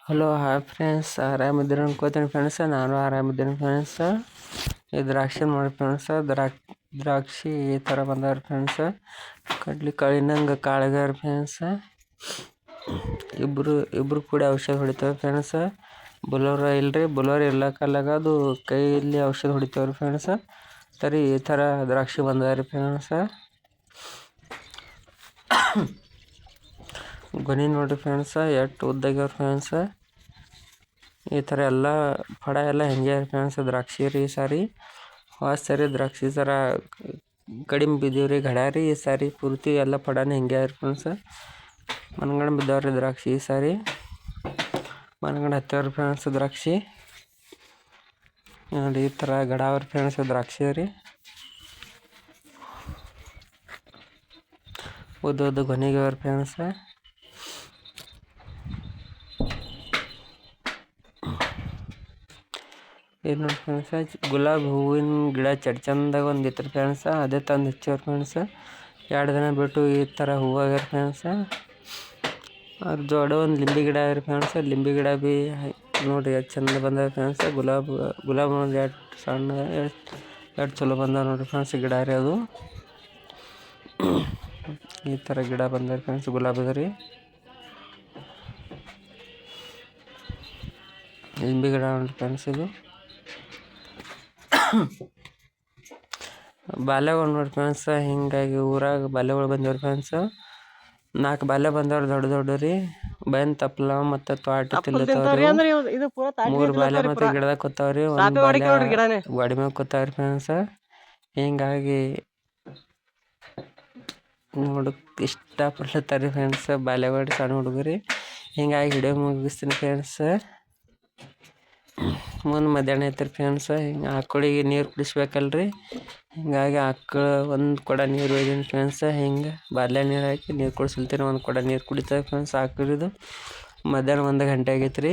Hello hi friends, ಆರಾಮಿದ್ದೀರ ಅನ್ಕೋತೀನಿ friends. ನಾನು ಆರಾಮಿದ್ದೀನಿ friends. ಈ ದ್ರಾಕ್ಷಿ ನೋಡಿ ಫ್ರೆಂಡ್ಸ, ದ್ರಾಕ್ಷಿ ಈ ಥರ ಬಂದವ್ರಿ ಫ್ರೆಂಡ್ಸ. ಕಡ್ಲಿ ಕಾಳಿನಂಗೆ ಕಾಳಿಗಾರ ಫ್ರೆಂಡ್ಸ. ಇಬ್ರು ಕೂಡ ಔಷಧ ಹೊಡಿತಾವೆ ಫ್ರೆಂಡ್ಸ. ಬುಲೋರ ಇಲ್ರಿ, ಬುಲೋರ್ ಇರ್ಲಕ್ಕಲ್ಲಾಗ ಅದು ಕೈಯಲ್ಲಿ ಔಷಧ ಹೊಡಿತಾವ್ರಿ ಫ್ರೆಂಡ್ಸ. ಸರಿ ಈ ಥರ ದ್ರಾಕ್ಷಿ ಬಂದವ್ರಿ ಫ್ರೆಂಡ್ಸ. ಗೊನೆ ನೋಡ್ರಿ ಫ್ರೆಂಡ್ಸ, ಎಷ್ಟು ಉದ್ದಾಗ್ಯಾವ್ರಿ ಫ್ರೆಂಡ್ಸ. ಈ ಥರ ಎಲ್ಲ ಫಡ ಎಲ್ಲ ಹೆಂಗೆ ಫ್ರೆಂಡ್ಸ್ ದ್ರಾಕ್ಷಿ ರೀ. ಈ ಸಾರಿ ಸರಿ ದ್ರಾಕ್ಷಿ ಸರ ಕಡಿಮೆ ಬಿದ್ದೀವ್ರಿ ಗಡ್ಯಾರಿ. ಈ ಸಾರಿ ಪೂರ್ತಿ ಎಲ್ಲ ಫಡಾನೇ ಹೆಂಗೆ ಫ್ರೆಂಡ್ಸ. ಮನ್ಗಂಡು ಬಿದ್ದಾವ್ರಿ ದ್ರಾಕ್ಷಿ. ಈ ಸಾರಿ ಮನ್ಗಂಡು ಹತ್ತವ್ರಿ ಫ್ರೆಂಡ್ಸ್ ದ್ರಾಕ್ಷಿ. ನೋಡಿ ಈ ಥರ ಗಡಾವ್ರಿ ಫ್ರೆಂಡ್ಸ್ ದ್ರಾಕ್ಷಿ ರೀ. ಉದ್ದು ಗೊನೆಗವ್ರಿ ಫ್ರೆಂಡ್ಸ. ಇದು ನೋಡಿ ಫ್ರೆಂಡ್ಸ, ಗುಲಾಬಿ ಹೂವಿನ ಗಿಡ ಚಂದಾಗ ಒಂದಿತ್ತು ಫ್ರೆಂಡ್ಸ. ಅದೇ ತಂದು ಹಚ್ಚವ್ರಿ ಫ್ರೆಂಡ್ಸ. 2 ದಿನ ಬಿಟ್ಟು ಈ ಥರ ಹೂವು ಆಗ್ಯಾರ ಫ್ರೆಂಡ್ಸ. ಅದ್ರ ಜೋಡಿ ಒಂದು ಲಿಂಬೆ ಗಿಡ ಆಗ್ಯಾರ ಫ್ರೆಂಡ್ಸ. ಲಿಂಬೆ ಗಿಡ ಭೀ ನೋಡಿರಿ ಎಷ್ಟು ಚಂದ ಬಂದಾವ ಫ್ರೆಂಡ್ಸ. ಗುಲಾಬ್ ನೋಡಿ ಎಷ್ಟು ಸಣ್ಣ ಎಷ್ಟು ಚಲೋ ಬಂದಾವ ನೋಡಿರಿ ಫ್ರೆಂಡ್ಸ್. ಗಿಡ ರೀ ಅದು. ಈ ಥರ ಗಿಡ ಬಂದಾವ ಫ್ರೆಂಡ್ಸ್ ಗುಲಾಬಿ ರೀ. ಲಿಂಬೆ ಗಿಡ ನೋಡಿ ಫ್ರೆಂಡ್ಸ್. ಇದು ಬಾಲ್ಯಗಳು ನೋಡಿ ಫ್ರೆಂಡ್ಸ. ಹಿಂಗಾಗಿ ಊರಾಗ ಬಾಲ್ಯಗಳು ಬಂದವ್ರಿ ಫ್ರೆಂಡ್ಸ. 4 ಬಾಲ್ಯ ಬಂದವ್ರಿ ದೊಡ್ಡ ರೀ. ಬೈನ್ ತಪ್ಪಲ ಮತ್ತು ತ್ವಾಟ ತಿಲ್ಲತ್ತವ್ರಿ. 3 ಬಾಲ್ಯ ಮತ್ತು ಗಿಡದಾಗ ಕೂತಾವ್ರಿ. 1 ಬಾಲ್ಯ ಗಾಡಿ ಮ್ಯಾಗ ಕೂತಾವ್ರಿ ಫ್ರೆಂಡ್ಸ. ಹಿಂಗಾಗಿ ನೋಡಕ್ಕೆ ಇಷ್ಟಪಡ್ಲತ್ತಾರ್ರಿ ಫ್ರೆಂಡ್ಸ ಬಾಲ್ಯಗಳು ಸಣ್ಣ ಹುಡುಗರಿ. ಹಿಂಗಾಗಿ ಹಿಡಿಯೋ ಮುಗಿಸ್ತೀನಿ ಫ್ರೆಂಡ್ಸ. ಮುಂದೆ ಮಧ್ಯಾಹ್ನ ಐತ್ರಿ ಫ್ರೆಂಡ್ಸ. ಹಿಂಗೆ ಆಕಳಿಗೆ ನೀರು ಕುಡಿಸ್ಬೇಕಲ್ರಿ. ಹಿಂಗಾಗಿ ಆಕಳ ಒಂದು ಕೊಡ ನೀರು ಒಯ್ದೀನಿ ಫ್ರೆಂಡ್ಸ. ಹಿಂಗೆ ಬಾಲ್ಯ ನೀರು ಹಾಕಿ ನೀರು ಕುಡಿಸ್ಲತ್ತೀನಿ. 1 ಕೊಡ ನೀರು ಕುಡಿತಾರೆ ಫ್ರೆಂಡ್ಸ್ ಆಕಳಿದು. ಮಧ್ಯಾಹ್ನ 1 ಗಂಟೆ ಆಗೈತ್ರಿ.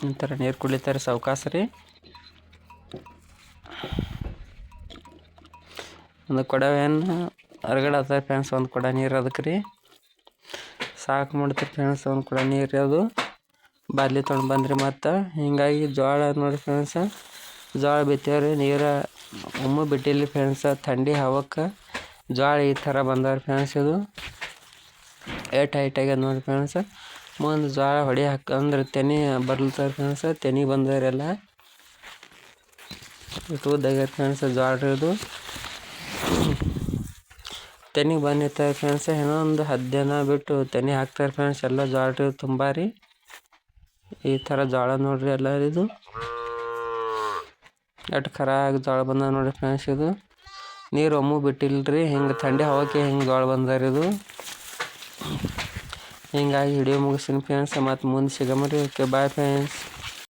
ಈ ಥರ ನೀರು ಕುಡಿತಾರೆ ಸಾವ್ಕಾಸ ರೀ. 1 ಕೊಡವೇನು ಹೊರಗಡೆ ಆಗ್ತದೆ ಫ್ರೆಂಡ್ಸ್. 1 ಕೊಡ ನೀರು ಅದಕ್ಕೆ ರೀ ಸಾಕು ಮಾಡ್ತೀರಿ ಫ್ರೆಂಡ್ಸ್. 1 ಕೊಡ ನೀರು ಅದು ಬಾಲ್ಯ ತೊಗೊಂಡು ಬಂದ್ರಿ. ಮತ್ತು ಹಿಂಗಾಗಿ ಜೋಳ ನೋಡಿ ಫ್ರೆಂಡ್ಸ. ಜೋಳ ಬಿತ್ತೇವ್ರಿ. ನೀರು ಒಮ್ಮೆ ಬಿಟ್ಟಿಲ್ಲ ಫ್ರೆಂಡ್ಸ. ಥಂಡಿ ಹವಕ್ಕೆ ಜೋಳ ಈ ಥರ ಬಂದವ್ರಿ ಫ್ರೆಂಡ್ಸ್. ಇದು ಎಷ್ಟು ಹೈಟ್ ಆಗ್ಯದ ನೋಡಿ ಫ್ರೆಂಡ್ಸ. ಮುಂದೆ ಜೋಳ ಹೊಡಿ ಹಾಕಂದ್ರೆ ತೆನಿ ಬರ್ಲತ್ತವ್ರಿ ಫ್ರೆಂಡ್ಸ. ತೆನಿ ಬಂದವ್ರೆಲ್ಲ ಇಟ್ಟು ಉದ್ದಾಗ್ಯಾರ ಫ್ರೆಂಡ್ಸ್ ಜೋಳ ರೀ. ಇದು ತೆನಿಗೆ ಬಂದಿರ್ತಾರೆ ಫ್ರೆಂಡ್ಸ್. ಇನ್ನೊಂದು 10 ದಿನ ಬಿಟ್ಟು ತೆನಿ ಹಾಕ್ತಾರೆ ಫ್ರೆಂಡ್ಸ್. ಎಲ್ಲ ಜೋಳ ರೀ ತುಂಬ ರೀ. ಈ ಥರ ಜೋಳ ನೋಡ್ರಿ ಎಲ್ಲ ಇದು ಎಷ್ಟು ಖರಾಗಿ ಜೋಳ ಬಂದ ನೋಡ್ರಿ ಫ್ರೆಂಡ್ಸ್. ಇದು ನೀರು ಒಮ್ಮೆ ಬಿಟ್ಟಿಲ್ರಿ. ಹಿಂಗೆ ಥಂಡಿ ಹವಕ್ಕೆ ಹಿಂಗೆ ಜೋಳ ಬಂದಾರ ಇದು. ಹಿಂಗಾಗಿ ಹಿಡಿಯೋ ಮುಗಿಸ್ತೀನಿ ಫ್ರೆಂಡ್ಸ್. ಮತ್ತು ಮುಂದೆ ಸಿಗಮ್ರಿ. Okay bye friends.